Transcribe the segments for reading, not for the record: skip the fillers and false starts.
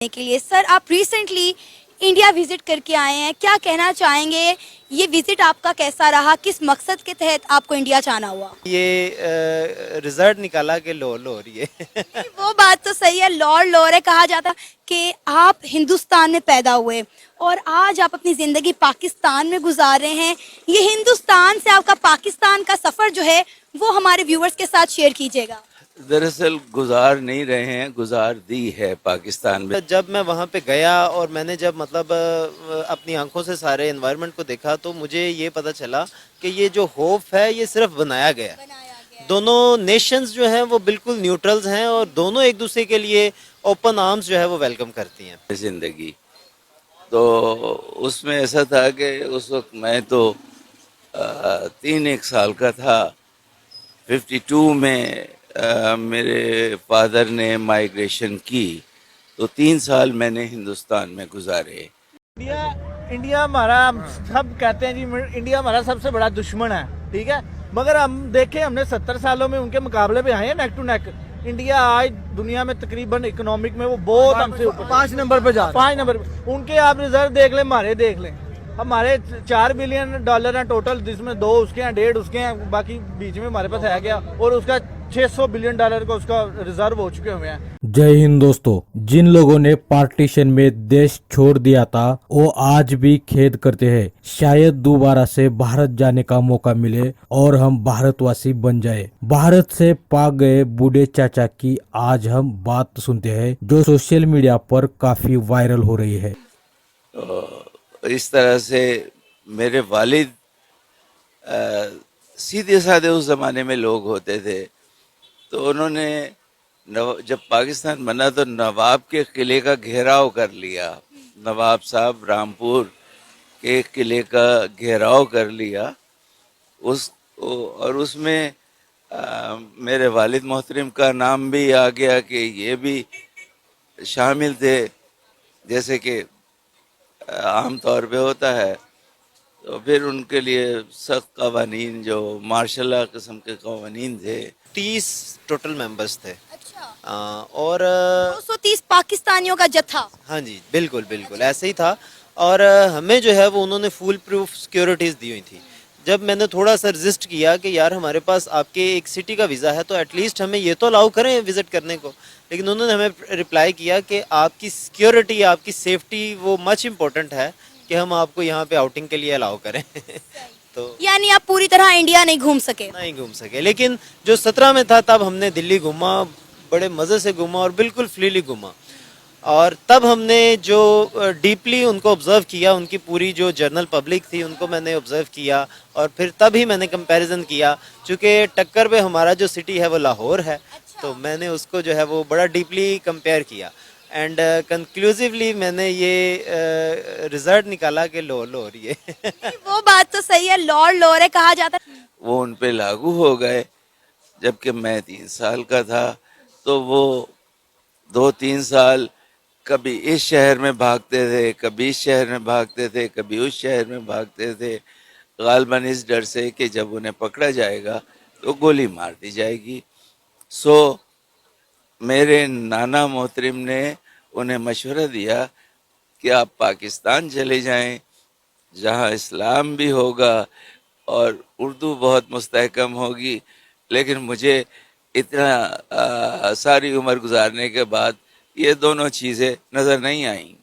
के लिए। सर, आप रिसेंटली इंडिया विजिट करके आए हैं, क्या कहना चाहेंगे? ये विजिट आपका कैसा रहा? किस मकसद के तहत आपको इंडिया जाना हुआ? ये रिजल्ट निकाला कि लोर ये वो बात तो सही है, लॉर है। कहा जाता कि आप हिंदुस्तान में पैदा हुए और आज आप अपनी जिंदगी पाकिस्तान में गुजार रहे हैं। ये हिंदुस्तान से आपका पाकिस्तान का सफर जो है वो हमारे व्यूवर्स के साथ शेयर कीजिएगा। दरअसल गुजार नहीं रहे हैं, गुजार दी है पाकिस्तान में। जब मैं वहाँ पे गया और मैंने जब मतलब अपनी आंखों से सारे एनवायरनमेंट को देखा तो मुझे ये पता चला कि ये जो होप है ये सिर्फ बनाया गया है। दोनों नेशंस जो हैं वो बिल्कुल न्यूट्रल्स हैं और दोनों एक दूसरे के लिए ओपन आर्म्स जो है वो वेलकम करती हैं। जिंदगी तो उसमें ऐसा था कि उस वक्त मैं तो 3 साल का था। 52 में मेरे फादर ने माइग्रेशन की तो 3 साल मैंने हिंदुस्तान में गुजारे। इंडिया हमारा, सब कहते हैं जी इंडिया हमारा सबसे बड़ा दुश्मन है, ठीक है, मगर हम देखें हमने 70 सालों में उनके मुकाबले पे आए हैं नेक टू नेक। इंडिया आज दुनिया में तकरीबन इकोनॉमिक में वो बहुत हमसे ऊपर 5 नंबर पे जा 5 नंबर पे। उनके आप रिजर्व देख लें, हमारे देख लें, हमारे $4 बिलियन हैं टोटल, जिसमें 2 उसके हैं, 1.5 उसके हैं, बाकी बीच में हमारे पास है गया और उसका $600 बिलियन का उसका रिजर्व हो चुके हुए हैं। जय हिंद दोस्तों, जिन लोगों ने पार्टीशन में देश छोड़ दिया था वो आज भी खेद करते हैं। शायद दोबारा से भारत जाने का मौका मिले और हम भारतवासी बन जाए। भारत से भाग गए बूढ़े चाचा की आज हम बात सुनते हैं जो सोशल मीडिया पर काफी वायरल हो रही है। इस तरह से मेरे वालिद सीधे साधे उस ज़माने में लोग होते थे, तो उन्होंने जब पाकिस्तान बना तो नवाब के किले का घेराव कर लिया। नवाब साहब रामपुर के किले का घेराव कर लिया और उसमें मेरे वालिद मोहतरम का नाम भी आ गया कि ये भी शामिल थे, जैसे कि आम तौर पे होता है। तो फिर उनके लिए सख्त कवानीन, जो मार्शल लॉ किस्म के कवानीन थे। 30 टोटल मेंबर्स थे। अच्छा। और 230 पाकिस्तानियों का जत्था। हाँ जी, बिल्कुल बिल्कुल ऐसे ही था। और हमें जो है वो उन्होंने फुल प्रूफ सिक्योरिटीज़ दी हुई थी। जब मैंने थोड़ा सा रजिस्ट किया कि यार हमारे पास आपके एक सिटी का वीज़ा है तो एटलीस्ट हमें ये तो अलाउ करें विज़िट करने को, लेकिन उन्होंने हमें रिप्लाई किया कि आपकी सिक्योरिटी, आपकी सेफ्टी वो मच इम्पोर्टेंट है कि हम आपको यहाँ पे आउटिंग के लिए अलाउ करें तो यानी आप पूरी तरह इंडिया नहीं घूम सके? नहीं घूम सके, लेकिन जो 17 में था तब हमने दिल्ली घूमा, बड़े मज़े से घूमा और बिल्कुल फ्रीली घूमा। और तब हमने जो डीपली उनको ऑब्ज़र्व किया, उनकी पूरी जो जनरल पब्लिक थी उनको मैंने ऑब्ज़र्व किया और फिर तभी मैंने कंपैरिजन किया। चूँकि टक्कर पे हमारा जो सिटी है वो लाहौर है। अच्छा। तो मैंने उसको जो है वो बड़ा डीपली कंपेयर किया एंड कंक्लूसिवली मैंने ये रिजल्ट निकाला कि लोर ये वो बात तो सही है, लॉर है। कहा जाता वो उन पे लागू हो गए। जबकि मैं 3 साल का था तो वो 2-3 साल कभी इस शहर में भागते थे, कभी इस शहर में भागते थे, कभी उस शहर में भागते थे, गालिबन इस डर से कि जब उन्हें पकड़ा जाएगा तो गोली मार दी जाएगी। सो मेरे नाना मोहतरम ने उन्हें मशवरा दिया कि आप पाकिस्तान चले जाएं, जहां इस्लाम भी होगा और उर्दू बहुत मुस्तहकम होगी। लेकिन मुझे इतना सारी उम्र गुजारने के बाद ये दोनों चीज़ें नज़र नहीं आईं।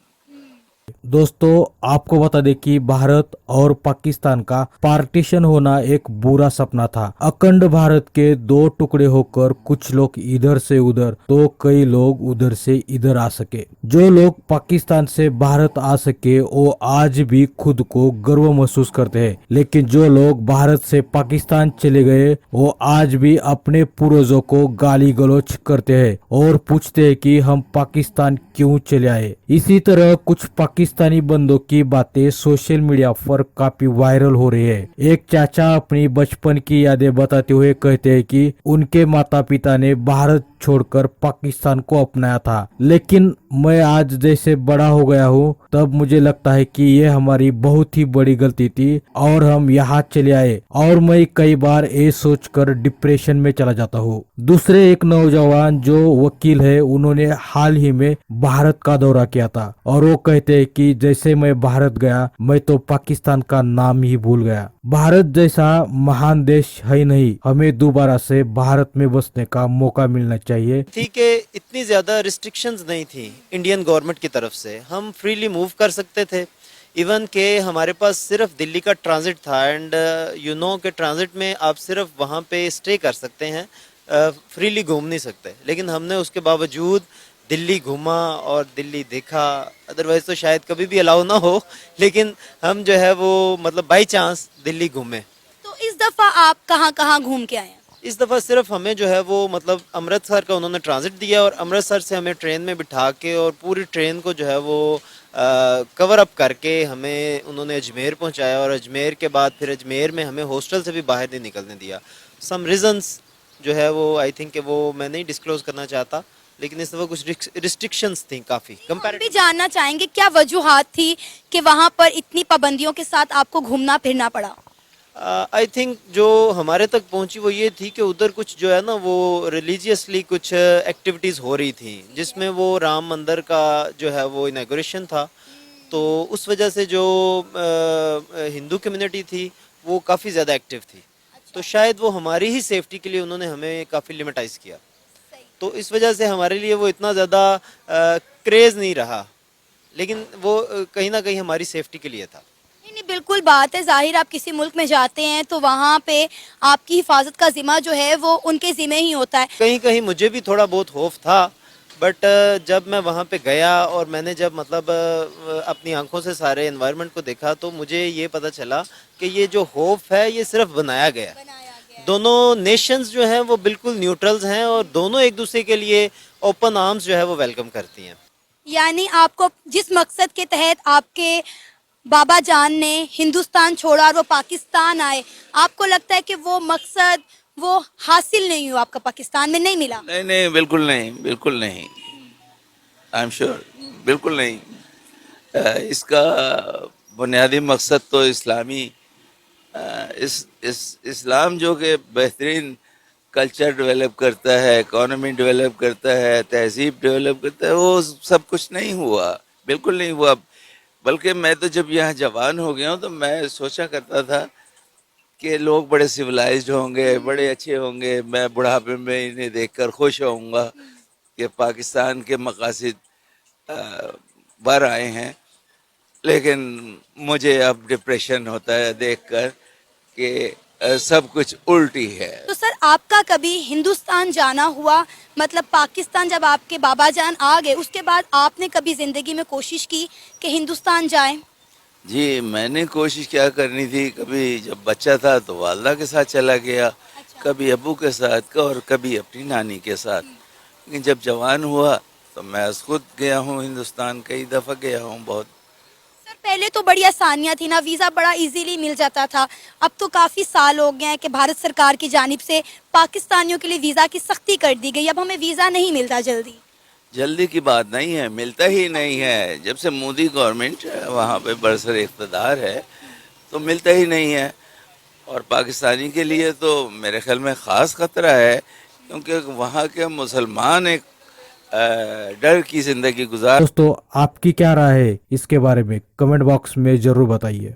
दोस्तों, आपको बता दें कि भारत और पाकिस्तान का पार्टीशन होना एक बुरा सपना था। अखंड भारत के 2 टुकड़े होकर कुछ लोग इधर से उधर तो कई लोग उधर से इधर आ सके। जो लोग पाकिस्तान से भारत आ सके वो आज भी खुद को गर्व महसूस करते हैं, लेकिन जो लोग भारत से पाकिस्तान चले गए वो आज भी अपने पूर्वजों को गाली गलौज करते हैं और पूछते हैं कि हम पाकिस्तान क्यों चले आए। इसी तरह कुछ पाकिस्तानी बंदों की बातें सोशल मीडिया पर काफी वायरल हो रही है। एक चाचा अपनी बचपन की यादें बताते हुए कहते हैं कि उनके माता पिता ने भारत छोड़कर पाकिस्तान को अपनाया था, लेकिन मैं आज जैसे बड़ा हो गया हूँ तब मुझे लगता है कि ये हमारी बहुत ही बड़ी गलती थी और हम यहाँ चले आए, और मैं कई बार ये सोचकर डिप्रेशन में चला जाता हूँ। दूसरे एक नौजवान जो वकील है, उन्होंने हाल ही में भारत का दौरा किया था और वो कहते हैं कि जैसे मैं भारत गया मैं तो पाकिस्तान का नाम ही भूल गया। भारत जैसा महान देश है नहीं, हमें दोबारा से भारत में बसने का मौका मिलना चाहिए। थी कि इतनी ज़्यादा रिस्ट्रिक्शंस नहीं थी इंडियन गवर्नमेंट की तरफ से, हम फ्रीली मूव कर सकते थे। इवन के हमारे पास सिर्फ दिल्ली का ट्रांजिट था, एंड यू नो कि ट्रांजिट में आप सिर्फ वहाँ पे स्टे कर सकते हैं, फ्रीली घूम नहीं सकते। लेकिन हमने उसके बावजूद दिल्ली घूमा और दिल्ली देखा। अदरवाइज तो शायद कभी भी अलाउ ना हो, लेकिन हम जो है वो मतलब बाई चांस दिल्ली घूमे। तो इस दफा आप कहाँ कहाँ घूम के आए हैं? इस दफ़ा सिर्फ हमें जो है वो मतलब अमृतसर का उन्होंने ट्रांजिट दिया और अमृतसर से हमें ट्रेन में बिठा के और पूरी ट्रेन को जो है वो कवर अप करके हमें उन्होंने अजमेर पहुंचाया, और अजमेर के बाद फिर अजमेर में हमें हॉस्टल से भी बाहर नहीं निकलने दिया। सम रीजंस जो है वो आई थिंक कि वो मैं नहीं डिस्क्लोज करना चाहता, लेकिन इस दफ़ा कुछ रिस्ट्रिक्शंस थी काफ़ी हम भी कंपैरेटिव। जानना चाहेंगे क्या वजूहात थी कि वहाँ पर इतनी पाबंदियों के साथ आपको घूमना फिरना पड़ा? आई थिंक जो हमारे तक पहुंची वो ये थी कि उधर कुछ जो है ना वो रिलीजियसली कुछ एक्टिविटीज़ हो रही थी, जिसमें वो राम मंदिर का जो है वो इनाग्रेशन था। तो उस वजह से जो हिंदू कम्युनिटी थी वो काफ़ी ज़्यादा एक्टिव थी, तो शायद वो हमारी ही सेफ्टी के लिए उन्होंने हमें काफ़ी लिमिटाइज़ किया। तो इस वजह से हमारे लिए वो इतना ज़्यादा क्रेज़ नहीं रहा, लेकिन वो कहीं ना कहीं हमारी सेफ्टी के लिए था। नहीं नहीं, बिल्कुल बात है। जाहिर आप किसी मुल्क में जाते हैं तो वहाँ पे आपकी हिफाजत का जिम्मा जो है वो उनके जिम्मे ही होता है। कहीं कहीं मुझे भी थोड़ा बहुत खौफ था, बट जब मैं वहाँ पे गया और मैंने जब मतलब अपनी आंखों से सारे एनवायरनमेंट को देखा तो मुझे ये पता चला कि ये जो खौफ है ये सिर्फ बनाया गया है। दोनों नेशंस जो हैं वो बिल्कुल न्यूट्रल्स हैं और दोनों एक दूसरे के लिए ओपन आर्म्स जो है वो वेलकम करती हैं। यानी आपको जिस मकसद के तहत आपके बाबा जान ने हिंदुस्तान छोड़ा और वो पाकिस्तान आए, आपको लगता है कि वो मकसद वो हासिल नहीं हुआ, आपका पाकिस्तान में नहीं मिला? नहीं नहीं, बिल्कुल नहीं, बिल्कुल नहीं, आई एम श्योर, बिल्कुल नहीं। इसका बुनियादी मकसद तो इस्लामी इस्लाम जो कि बेहतरीन कल्चर डेवलप करता है, इकोनॉमी डेवलप करता है, तहजीब डेवलप करता है, वो सब कुछ नहीं हुआ, बिल्कुल नहीं हुआ। बल्कि मैं तो जब यहाँ जवान हो गया हूँ तो मैं सोचा करता था कि लोग बड़े सिविलाइज्ड होंगे, बड़े अच्छे होंगे, मैं बुढ़ापे में इन्हें देखकर खुश होऊंगा कि पाकिस्तान के मकासद बाहर आए हैं। लेकिन मुझे अब डिप्रेशन होता है देखकर कि सब कुछ उल्टी है। तो सर आपका कभी हिंदुस्तान जाना हुआ, मतलब पाकिस्तान जब आपके बाबा जान आ गए उसके बाद आपने कभी जिंदगी में कोशिश की कि हिंदुस्तान जाएं? जी, मैंने कोशिश क्या करनी थी, कभी जब बच्चा था तो वालदा के साथ चला गया, कभी अब्बू के साथ और कभी अपनी नानी के साथ। लेकिन जब जवान हुआ तो मैं खुद गया हूँ हिंदुस्तान, कई दफ़ा गया हूँ बहुत। सर पहले तो बड़ी आसानियां थी ना, वीज़ा बड़ा इजीली मिल जाता था। अब तो काफ़ी साल हो गए हैं कि भारत सरकार की जानिब से पाकिस्तानियों के लिए वीज़ा की सख्ती कर दी गई, अब हमें वीज़ा नहीं मिलता जल्दी। जल्दी की बात नहीं है, मिलता ही नहीं है। जब से मोदी गवर्नमेंट वहाँ पे बरसर इक़्तिदार है तो मिलता ही नहीं है। और पाकिस्तानी के लिए तो मेरे ख्याल में ख़ास ख़तरा है, क्योंकि वहाँ के मुसलमान एक डर की ज़िंदगी गुजार। दोस्तों आपकी क्या राय है इसके बारे में कमेंट बॉक्स में जरूर बताइए।